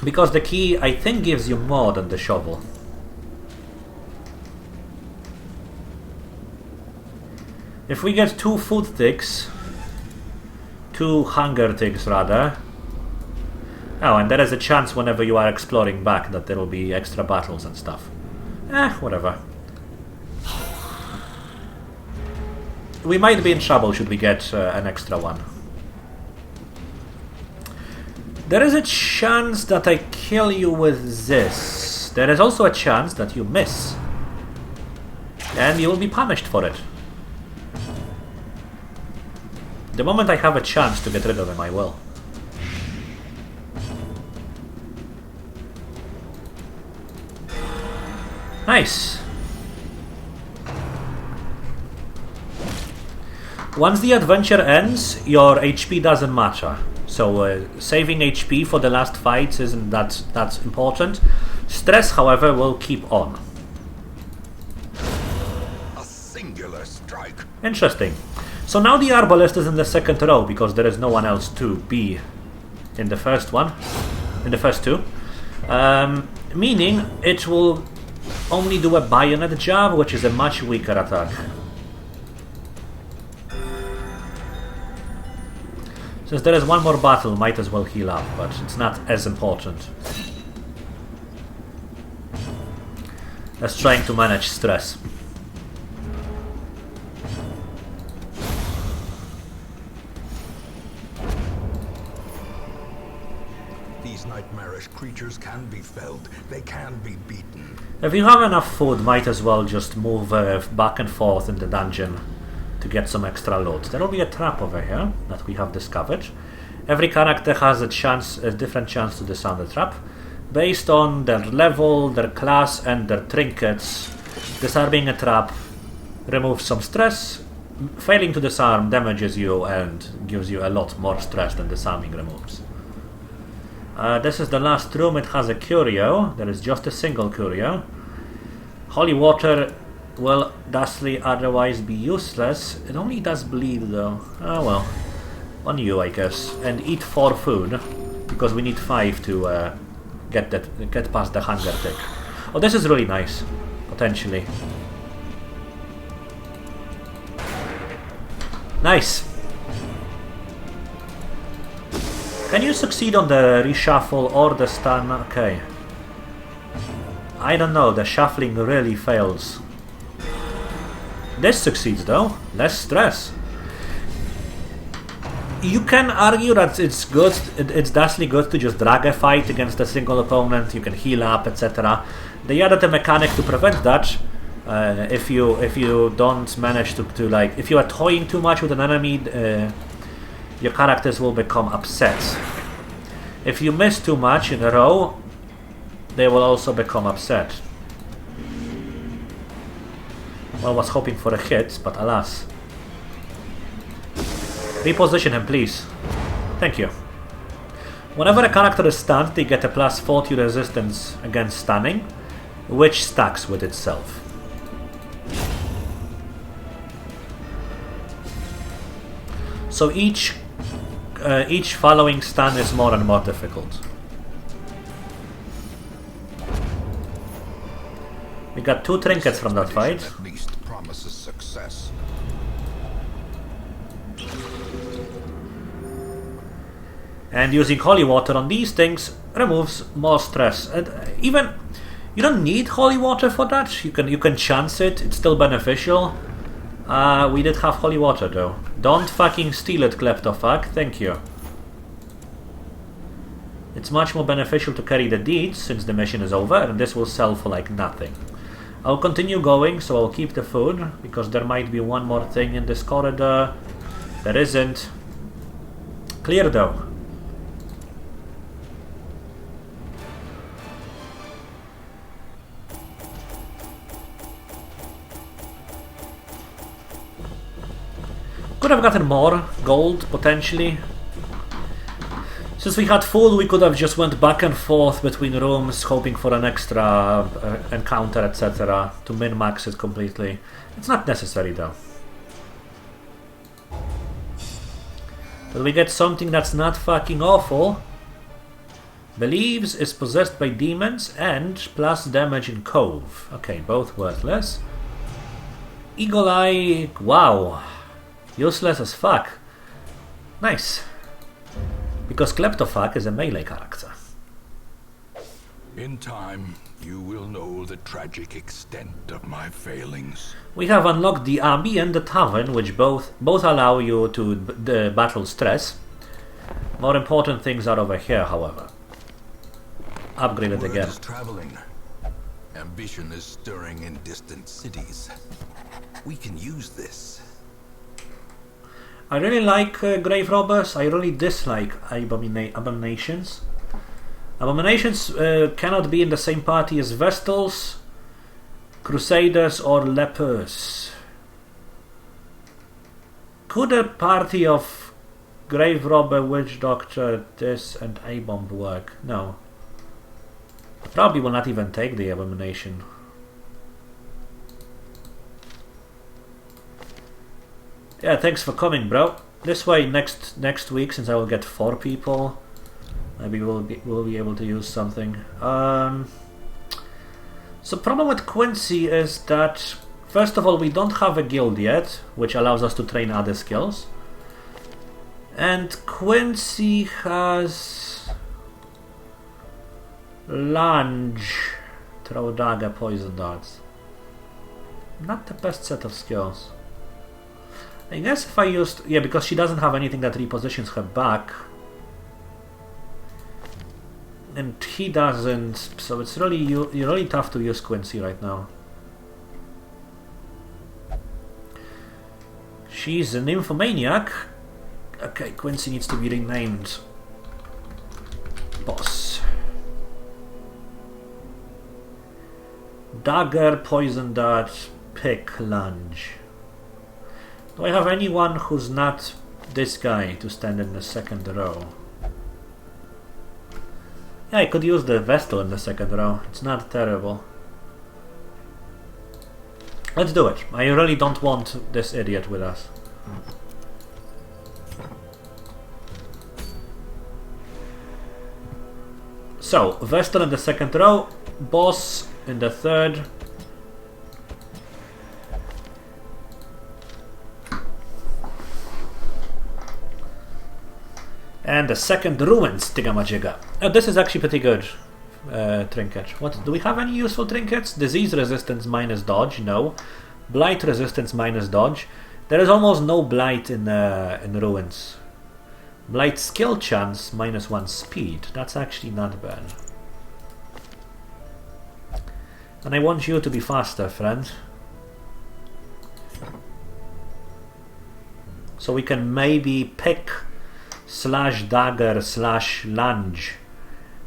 [SPEAKER 1] Because the key, I think, gives you more than the shovel. If we get 2 food ticks, 2 hunger ticks rather. Oh, and there is a chance whenever you are exploring back that there will be extra battles and stuff. Whatever. We might be in trouble should we get an extra one. There is a chance that I kill you with this. There is also a chance that you miss. And you will be punished for it. The moment I have a chance to get rid of him, I will. Nice. Once the adventure ends, your HP doesn't matter. So saving HP for the last fights isn't that's important. Stress, however, will keep on.
[SPEAKER 2] A singular strike.
[SPEAKER 1] Interesting. So now the Arbalest is in the 2nd row because there is no one else to be in the first one. In the first 2. Meaning it will only do a bayonet jab, which is a much weaker attack. Since there is one more battle, might as well heal up, but it's not as important as trying to manage stress.
[SPEAKER 2] These nightmarish creatures can be felled. They can be beaten.
[SPEAKER 1] If you have enough food, might as well just move back and forth in the dungeon to get some extra loot. There will be a trap over here that we have discovered. Every character has a different chance to disarm the trap. Based on their level, their class, and their trinkets, disarming a trap removes some stress. Failing to disarm damages you and gives you a lot more stress than disarming removes. This is the last room. It has a curio. There is just a single curio. Holy water will thusly otherwise be useless. It only does bleed though. Oh well. On you, I guess. And eat 4 food, because we need 5 to get past the hunger tick. Oh, this is really nice. Potentially. Nice. Can you succeed on the reshuffle or the stun? Okay. I don't know, the shuffling really fails. This succeeds though. Less stress. You can argue that it's good, it's thusly good to just drag a fight against a single opponent. You can heal up, etc. They added a mechanic to prevent that. If you don't manage to like, if you are toying too much with an enemy, your characters will become upset. If you miss too much in a row, they will also become upset. Well, I was hoping for a hit, but alas. Reposition him, please. Thank you. Whenever a character is stunned, they get a plus 40 resistance against stunning, which stacks with itself. So each following stun is more and more difficult. We got 2 trinkets from that fight.
[SPEAKER 2] At least promises success.
[SPEAKER 1] And using holy water on these things removes more stress. And even you don't need holy water for that. You can chance it. It's still beneficial. We did have holy water though. Don't fucking steal it, Kleptofuck. Thank you. It's much more beneficial to carry the deeds since the mission is over, and this will sell for like nothing. I'll continue going, so I'll keep the food, because there might be one more thing in this corridor. There isn't. Clear though. Could have gotten more gold, potentially. Since we had food, we could have just went back and forth between rooms, hoping for an extra encounter, etc. to min-max it completely. It's not necessary though. But we get something that's not fucking awful. Believes is possessed by demons and plus damage in Cove. Okay, both worthless. Eagle Eye, wow. Useless as fuck. Nice. Because Kleptofuck is a melee character.
[SPEAKER 2] In time, you will know the tragic extent of my failings.
[SPEAKER 1] We have unlocked the Abbey and the Tavern, which both allow you to battle stress. More important things are over here, however. Upgraded
[SPEAKER 3] Word
[SPEAKER 1] again.
[SPEAKER 3] is traveling. Ambition is stirring in distant cities. We can use this.
[SPEAKER 1] I really like Grave Robbers. I really dislike Abominations. Abominations cannot be in the same party as Vestals, Crusaders, or Lepers. Could a party of Grave Robber, Witch Doctor, this, and A-Bomb work? No. Probably will not even take the Abomination. Yeah, thanks for coming, bro. This way, next week, since I will get 4 people, maybe we'll be able to use something. So, problem with Quincy is that, first of all, we don't have a guild yet, which allows us to train other skills. And Quincy has lunge, throw dagger, poison darts. Not the best set of skills. I guess if I used... yeah, because she doesn't have anything that repositions her back. And he doesn't, so it's really tough to use Quincy right now. She's a nymphomaniac. Okay, Quincy needs to be renamed Boss. Dagger, poison dart, pick, lunge. Do I have anyone who's not this guy to stand in the second row? Yeah, I could use the Vestal in the second row. It's not terrible. Let's do it. I really don't want this idiot with us. So, Vestal in the second row, Boss in the third. And the second Ruins Tigamajigga. Oh, this is actually pretty good trinket. What do we have any useful trinkets? Disease resistance minus dodge, no. Blight resistance minus dodge. There is almost no blight in Ruins. Blight skill chance minus 1 speed. That's actually not bad. And I want you to be faster, friend. So we can maybe pick slash dagger slash lunge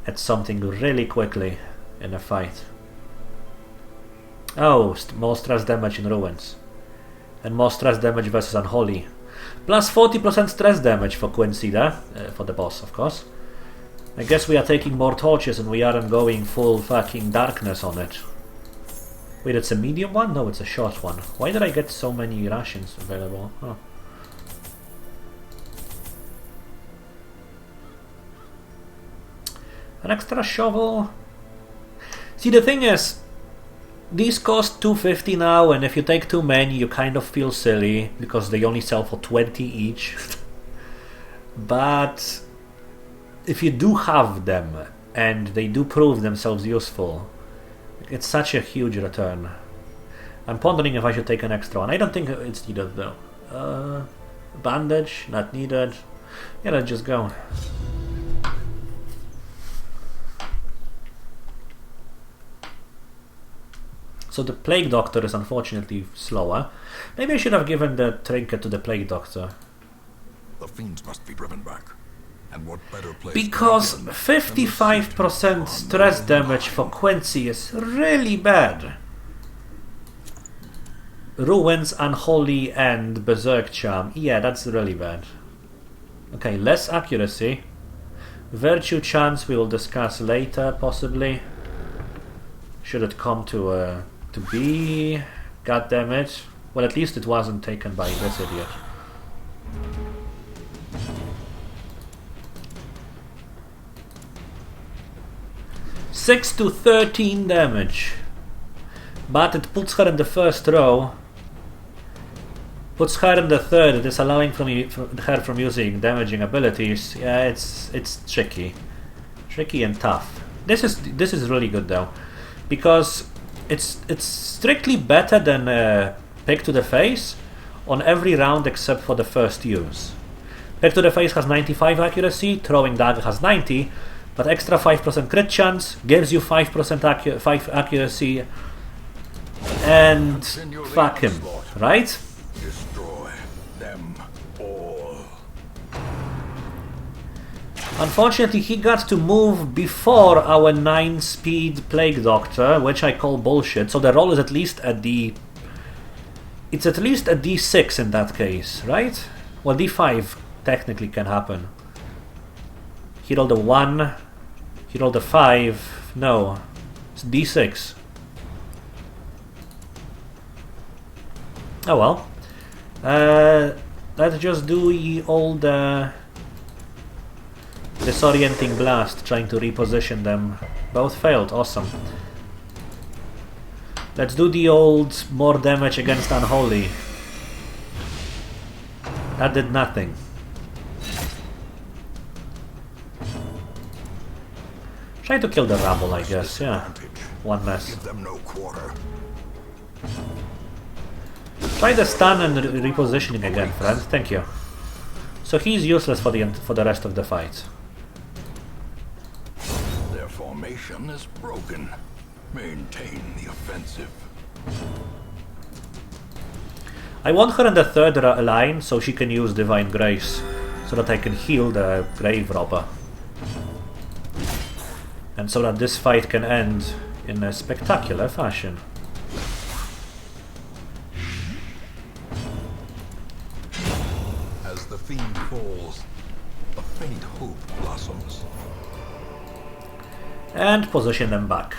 [SPEAKER 1] at something really quickly in a fight. Oh, more stress damage in Ruins. And more stress damage versus Unholy. Plus 40% stress damage for Quincy there, for the boss, of course. I guess we are taking more torches and we aren't going full fucking darkness on it. Wait, it's a medium one? No, it's a short one. Why did I get so many rations available? Oh. An extra shovel. See, the thing is, these cost 250 now, and if you take too many, you kind of feel silly because they only sell for 20 each. But if you do have them and they do prove themselves useful, it's such a huge return. I'm pondering if I should take an extra one. I don't think it's needed though. Bandage, not needed. Yeah, let's just go. So the Plague Doctor is unfortunately slower. Maybe I should have given the trinket to the Plague Doctor.
[SPEAKER 2] The fiends must be driven back. And what better place
[SPEAKER 1] Because 55% stress damage for Quincy is really bad. Ruins, Unholy, and Berserk Charm. Yeah, that's really bad. Okay, less accuracy. Virtue Chance we will discuss later, possibly. Should it come to be. God damn it. Well, at least it wasn't taken by this idiot. Six to 13 damage. But it puts her in the first row. Puts her in the third, disallowing her from using damaging abilities. Yeah, it's tricky. Tricky and tough. This is really good though. Because it's strictly better than Pick to the Face on every round except for the first use. Pick to the Face has 95 accuracy, Throwing Dagger has 90, but extra 5% crit chance gives you 5% accuracy, and fuck him, right?
[SPEAKER 2] Destroy them all.
[SPEAKER 1] Unfortunately, he got to move before our 9-speed Plague Doctor, which I call bullshit. So the roll is at least a D. It's at least a D6 in that case, right? Well, D5 technically can happen. He rolled a 1. He rolled a 5. No, it's D6. Oh well. Let's just do the old disorienting blast, trying to reposition them. Both failed, awesome. Let's do the old more damage against Unholy. That did nothing. Try to kill the rabble, I guess, yeah. One less.
[SPEAKER 2] Give them no quarter.
[SPEAKER 1] Try the stun and repositioning again, friend. Thank you. So he's useless for the rest of the fight.
[SPEAKER 2] Their formation is broken. Maintain the offensive.
[SPEAKER 1] I want her in the third line so she can use Divine Grace, so that I can heal the Grave Robber. And so that this fight can end in a spectacular fashion.
[SPEAKER 2] As the fiend falls, a faint hope blossoms.
[SPEAKER 1] And position them back.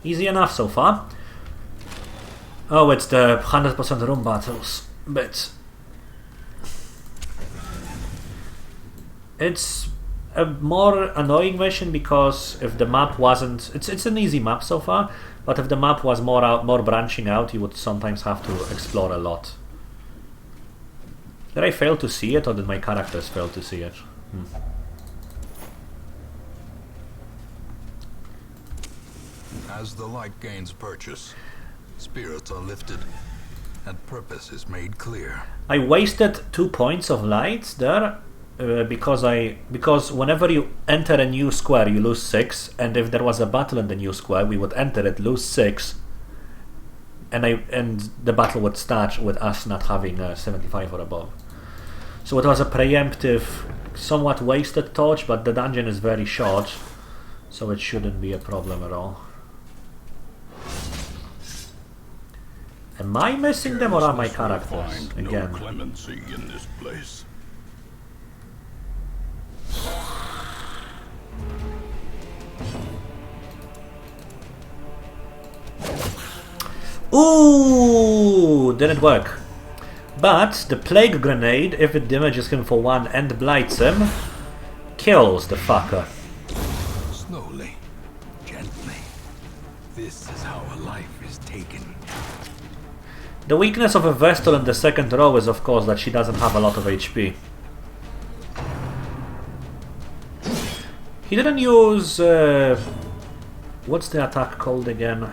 [SPEAKER 1] Easy enough so far. Oh, it's the 100% room battles bit. It's a more annoying mission because if the map wasn't... It's an easy map so far, but if the map was more branching out, you would sometimes have to explore a lot. Did I fail to see it, or did my characters fail to see it?
[SPEAKER 2] As the light gains purchase, spirits are lifted, and purpose is made clear.
[SPEAKER 1] I wasted 2 points of light there because whenever you enter a new square, you lose 6, and if there was a battle in the new square, we would enter it, lose 6, and the battle would start with us not having 75 or above. So it was a preemptive, somewhat wasted torch, but the dungeon is very short, so it shouldn't be a problem at all. Am I missing them, or are my characters again?
[SPEAKER 2] No clemency in this place.
[SPEAKER 1] Ooh, didn't work. But the Plague Grenade, if it damages him for 1 and blights him, kills the fucker.
[SPEAKER 2] Slowly, gently. This is how a life is taken.
[SPEAKER 1] The weakness of a Vestal in the second row is, of course, that she doesn't have a lot of HP. He didn't use... what's the attack called again?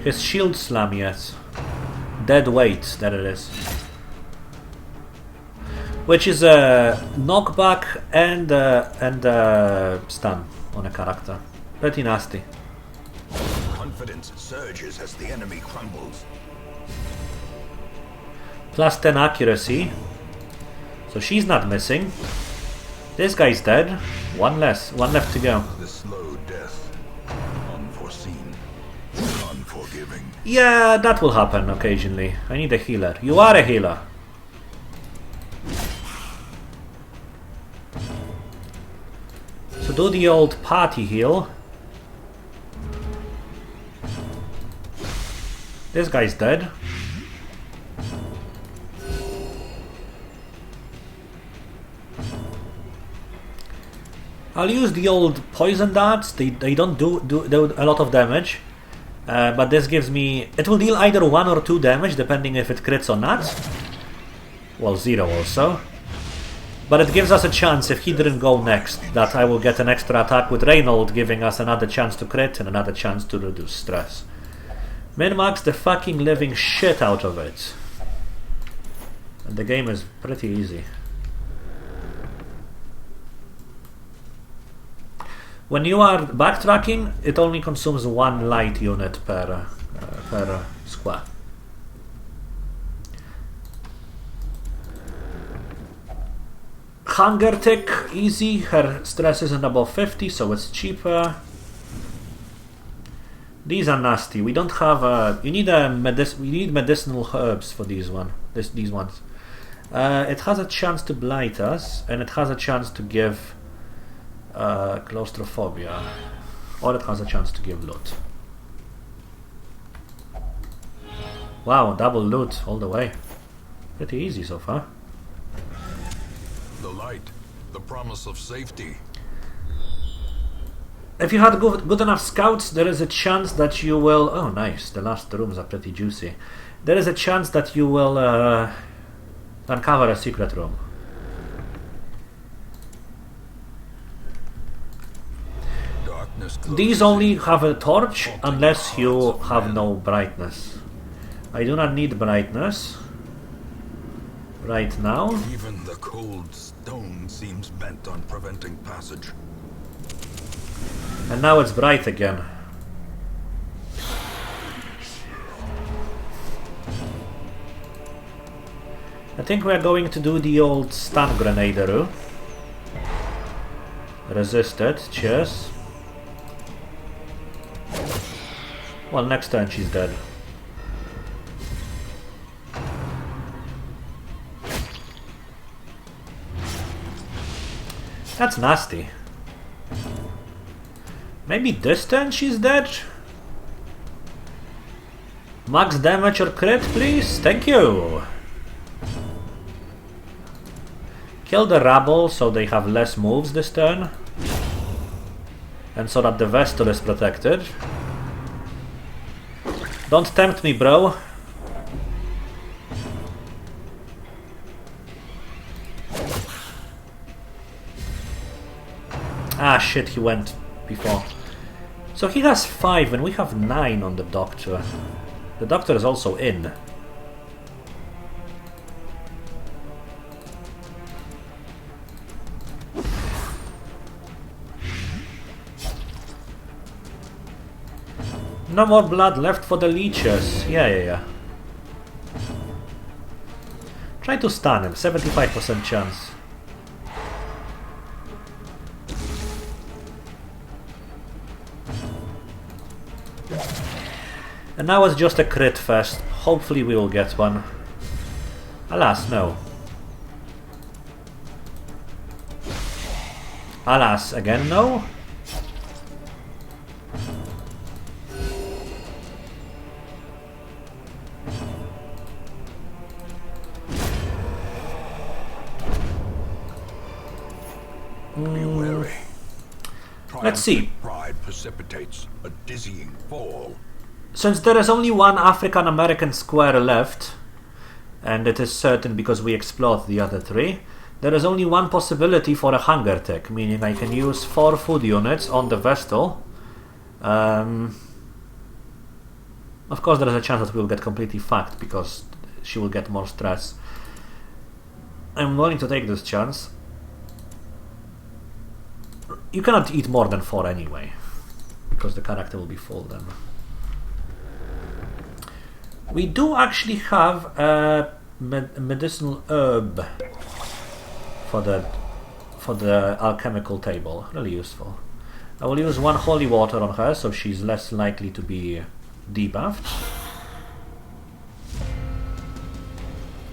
[SPEAKER 1] His shield slam yet. Dead weight, that it is. Which is a knockback and stun on a character. Pretty nasty.
[SPEAKER 3] confidence surges as the enemy crumbles.
[SPEAKER 1] Plus 10 accuracy. So she's not missing. This guy's dead. One less. One left to go.
[SPEAKER 3] The slow death. Unforeseen. Unforgiving.
[SPEAKER 1] Yeah, that will happen occasionally. I need a healer. You are a healer. So do the old party heal. This guy's dead. I'll use the old poison darts. They don't do a lot of damage. But this gives me... It will deal either 1 or 2 damage, depending if it crits or not. Well, 0 also. But it gives us a chance, if he didn't go next, that I will get an extra attack with Reynold, giving us another chance to crit and another chance to reduce stress. Min-max the fucking living shit out of it. And the game is pretty easy. When you are backtracking, it only consumes 1 light unit per square. Hunger tick, easy. Her stress isn't above 50, so it's cheaper. These are nasty. We don't have you need we need medicinal herbs for these ones. It has a chance to blight us, and it has a chance to give claustrophobia, or it has a chance to give loot. Wow, double loot all the way. Pretty easy so far.
[SPEAKER 2] The light, the promise of safety.
[SPEAKER 1] If you had good enough scouts, there is a chance that you will... Oh, nice. The last rooms are pretty juicy. There is a chance that you will uncover a secret room. These only have a torch unless you have no brightness. I do not need brightness right now.
[SPEAKER 3] Even the cold stone seems bent on preventing passage.
[SPEAKER 1] And now it's bright again. I think we are going to do the old stun grenaderoo. Resisted, cheers. Well, next turn she's dead. That's nasty. Maybe this turn she's dead? Max damage or crit, please? Thank you! Kill the rabble so they have less moves this turn. And so that the Vestal is protected. Don't tempt me, bro. Ah, shit, he went before. So he has 5 and we have 9 on the Doctor. The Doctor is also in. No more blood left for the leeches. Yeah. Try to stun him. 75% chance. And now it's just a crit fest. Hopefully we will get one. Alas, no. Alas, again no?
[SPEAKER 3] Be wary.
[SPEAKER 1] Let's see.
[SPEAKER 3] Pride precipitates a dizzying fall.
[SPEAKER 1] Since there is only one African American square left, and it is certain because we explored the other 3, there is only one possibility for a hunger tick, meaning I can use 4 food units on the Vestal. Of course there is a chance that we will get completely fucked because she will get more stress. I'm willing to take this chance. You cannot eat more than 4 anyway, because the character will be full then. We do actually have a medicinal herb for the alchemical table. Really useful. I will use 1 holy water on her, so she's less likely to be debuffed.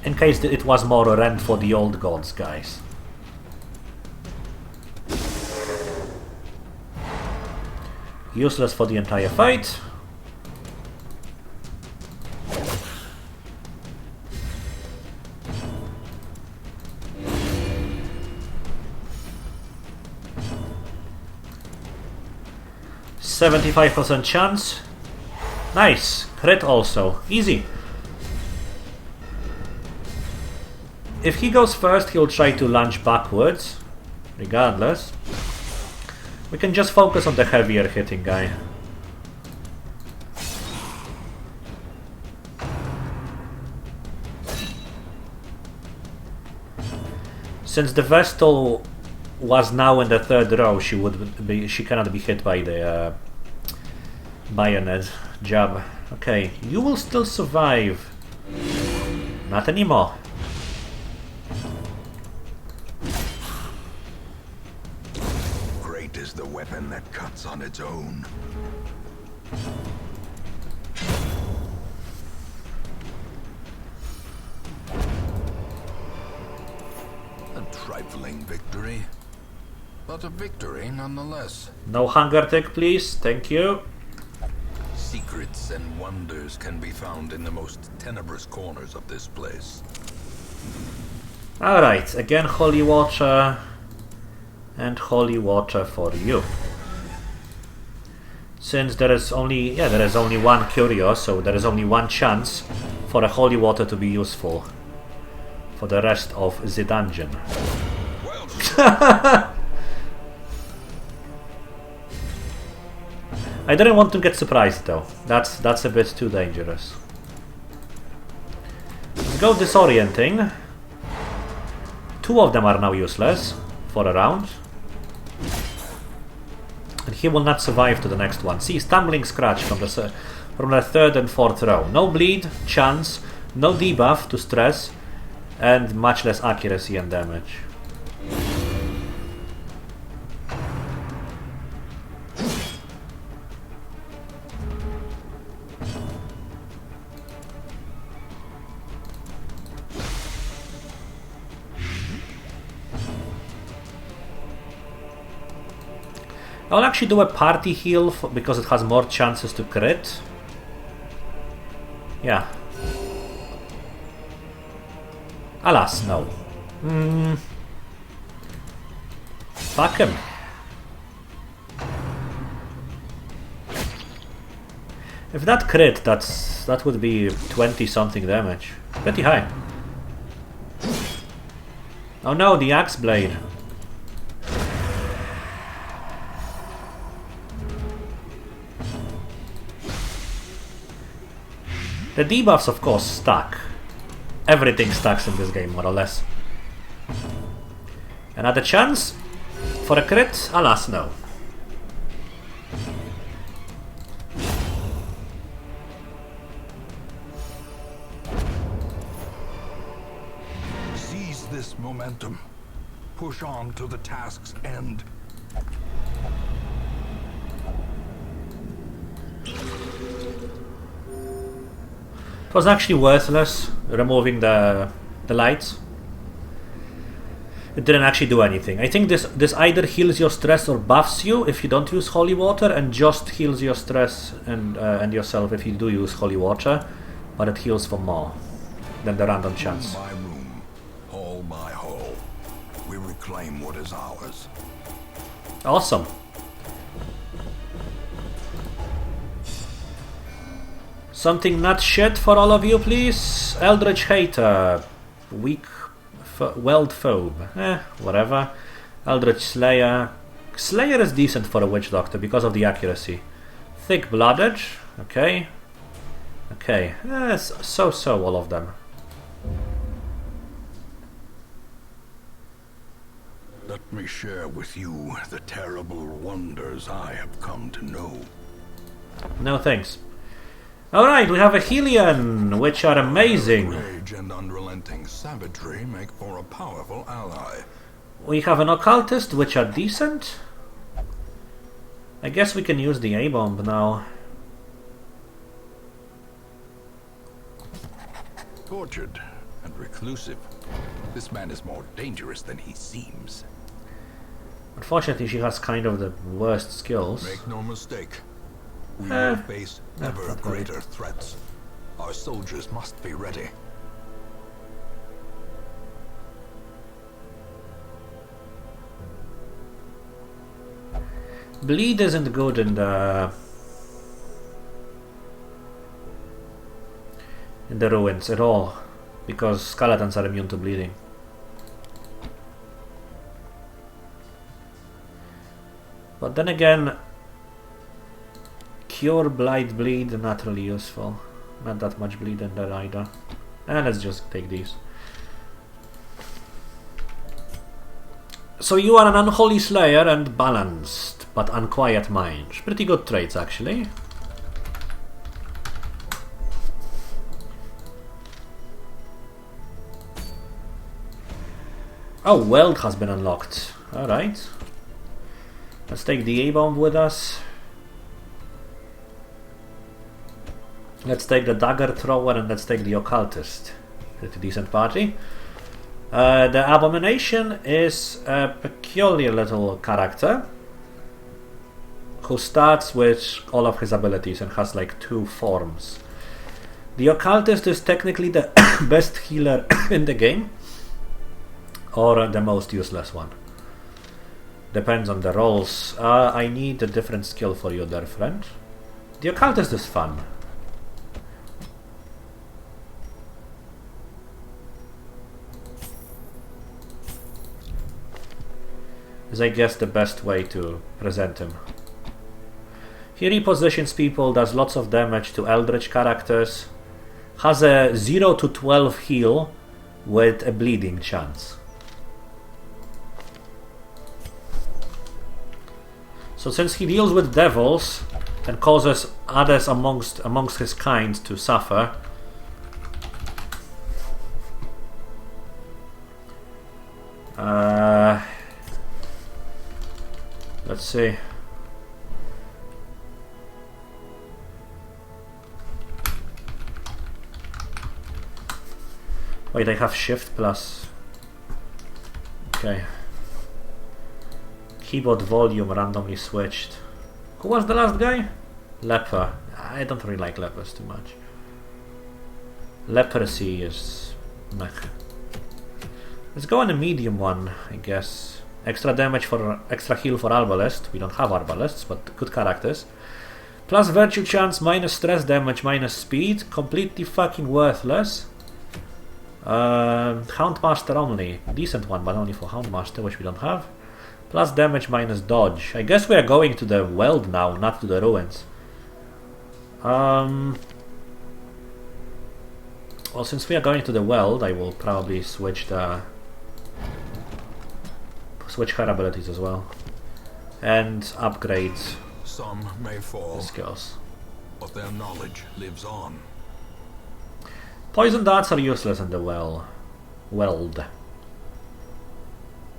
[SPEAKER 1] In case it was more a rent for the old gods, guys. Useless for the entire fight. %75% chance. Nice. Crit also. Easy. If he goes first, he'll try to lunge backwards. Regardless. We can just focus on the heavier hitting guy. Since the Vestal was now in the 3rd row, she cannot be hit by the bayonet jab. Okay, you will still survive. Not anymore.
[SPEAKER 3] Great is the weapon that cuts on its own. A trifling victory, but a victory nonetheless.
[SPEAKER 1] No hunger tick, please. Thank you.
[SPEAKER 3] Secrets and wonders can be found in the most tenebrous corners of this place.
[SPEAKER 1] Alright, again holy water. And holy water for you. Since there is only one curio, so there is only one chance for a holy water to be useful for the rest of the dungeon. I didn't want to get surprised though. That's a bit too dangerous. Let's go disorienting. 2 of them are now useless for a round. And he will not survive to the next one. See, stumbling scratch from the 3rd and 4th row. No bleed, chance, no debuff to stress, and much less accuracy and damage. I'll actually do a party heal because it has more chances to crit. Yeah. Alas, no. Fuck him. If that crit, that would be 20 something damage. Pretty high. Oh no, the axe blade. The debuffs, of course, stack. Everything stacks in this game, more or less. Another chance for a crit? Alas, no.
[SPEAKER 2] Seize this momentum. Push on to the task's end.
[SPEAKER 1] It was actually worthless removing the lights. It didn't actually do anything. I think this either heals your stress or buffs you if you don't use holy water, and just heals your stress and yourself if you do use holy water, but it heals for more than the random chance.
[SPEAKER 2] Room by room, hall by hall, we reclaim what is ours.
[SPEAKER 1] Awesome. Something not shit for all of you, please. Eldritch Hater. Weak Weld Phobe. Whatever. Eldritch Slayer. Slayer is decent for a Witch Doctor because of the accuracy. Thick Blooded. Okay. Okay. So all of them.
[SPEAKER 2] Let me share with you the terrible wonders I have come to know.
[SPEAKER 1] No thanks. Alright, we have a Helion, which are amazing.
[SPEAKER 2] Rage and unrelenting savagery make for a powerful ally.
[SPEAKER 1] We have an Occultist, which are decent. I guess we can use the A-bomb now.
[SPEAKER 3] Tortured and reclusive. This man is more dangerous than he seems.
[SPEAKER 1] Unfortunately, she has kind of the worst skills.
[SPEAKER 2] Make no mistake. We will face ever greater threats. Our soldiers must be ready.
[SPEAKER 1] Bleed isn't good in the ruins at all, because skeletons are immune to bleeding. But then again, Cure, Blight, Bleed, not really useful. Not that much bleed in there either. And let's just take these. So you are an Unholy Slayer and balanced, but unquiet mind. Pretty good traits, actually. Oh, Weld has been unlocked. Alright. Let's take the A-bomb with us. Let's take the Dagger Thrower and let's take the Occultist. Pretty decent party. The Abomination is a peculiar little character who starts with all of his abilities and has like 2 forms. The Occultist is technically the best healer in the game, or the most useless one. Depends on the roles. I need a different skill for you there, friend. The Occultist is fun. Is, I guess, the best way to present him. He repositions people, does lots of damage to Eldritch characters, has a 0 to 12 heal with a bleeding chance. So since he deals with devils and causes others amongst his kind to suffer, let's see. Wait, I have shift plus. Okay. Keyboard volume randomly switched. Who was the last guy? Leper. I don't really like lepers too much. Leprosy is meh. Let's go on a medium one, I guess. Extra damage for extra heal for Arbalest. We don't have Arbalests, but good characters. Plus virtue chance, minus stress damage, minus speed. Completely fucking worthless. Houndmaster only. Decent one, but only for Houndmaster, which we don't have. Plus damage, minus dodge. I guess we are going to the Weld now, not to the ruins. Well, since we are going to the Weld, I will probably switch her abilities as well, and upgrade
[SPEAKER 2] Some may fall,
[SPEAKER 1] the skills.
[SPEAKER 2] but their knowledge lives on.
[SPEAKER 1] Poison darts are useless in the Weld.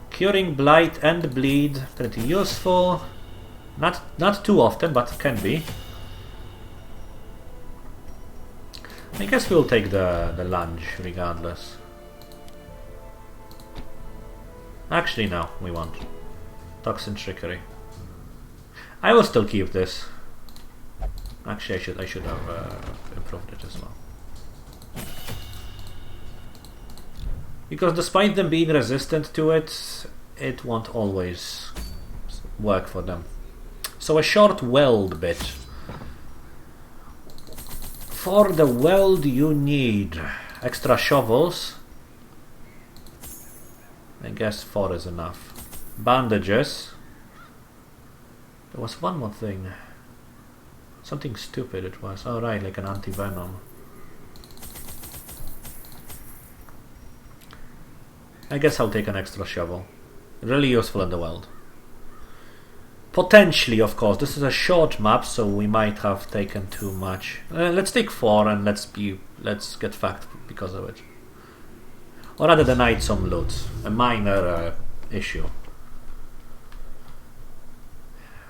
[SPEAKER 1] Curing Blight and Bleed, pretty useful. Not too often, but can be. I guess we'll take the lunge regardless. Actually, no, we won't. Toxin Trickery. I will still keep this. Actually, I should have improved it as well. Because despite them being resistant to it, it won't always work for them. So a short Weld bit. For the Weld you need extra shovels. I guess 4 is enough. Bandages. There was one more thing. Something stupid it was. Oh right, like an anti-venom. I guess I'll take an extra shovel. Really useful in the Weld. Potentially, of course. This is a short map, so we might have taken too much. Let's take 4 and let's get fucked because of it. Or rather denied some loot. A minor issue.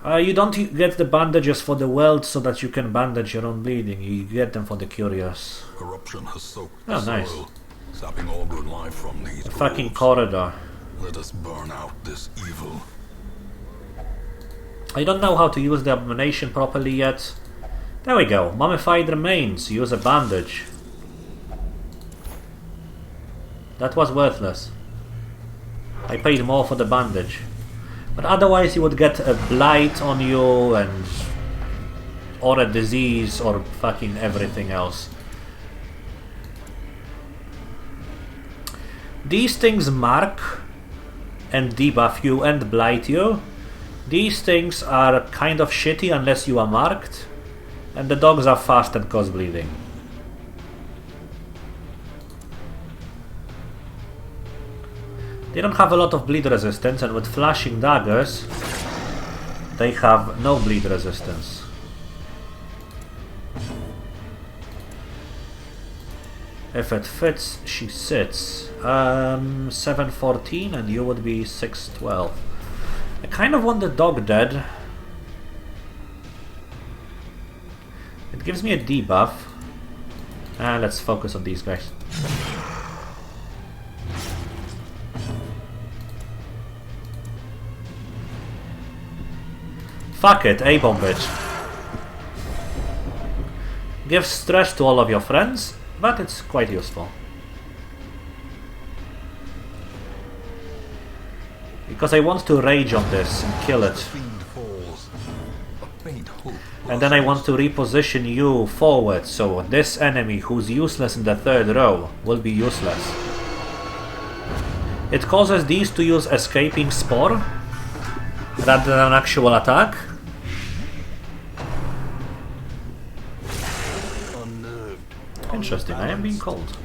[SPEAKER 1] You don't get the bandages for the world so that you can bandage your own bleeding. You get them for the curious.
[SPEAKER 2] Corruption has soaked
[SPEAKER 1] Oh,
[SPEAKER 2] the
[SPEAKER 1] nice.
[SPEAKER 2] soil, sapping all good life from these
[SPEAKER 1] Fucking
[SPEAKER 2] groves.
[SPEAKER 1] corridor.
[SPEAKER 2] Let us burn out this evil.
[SPEAKER 1] I don't know how to use the abomination properly yet. There we go. Mummified remains. Use a bandage. That was worthless. I paid more for the bandage. But otherwise you would get a blight on you and... or a disease or fucking everything else. These things mark and debuff you and blight you. These things are kind of shitty unless you are marked. And the dogs are fast and cause bleeding. They don't have a lot of bleed resistance, and with flashing daggers they have no bleed resistance. If it fits, she sits. 714 and you would be 612. I kind of want the dog dead. It gives me a debuff. Let's focus on these guys. Fuck it, A-bomb it. Gives stress to all of your friends, but it's quite useful. Because I want to rage on this and kill it. And then I want to reposition you forward, so this enemy who's useless in the 3rd row will be useless. It causes these to use escaping spore rather than an actual attack. Interesting, I am being cold.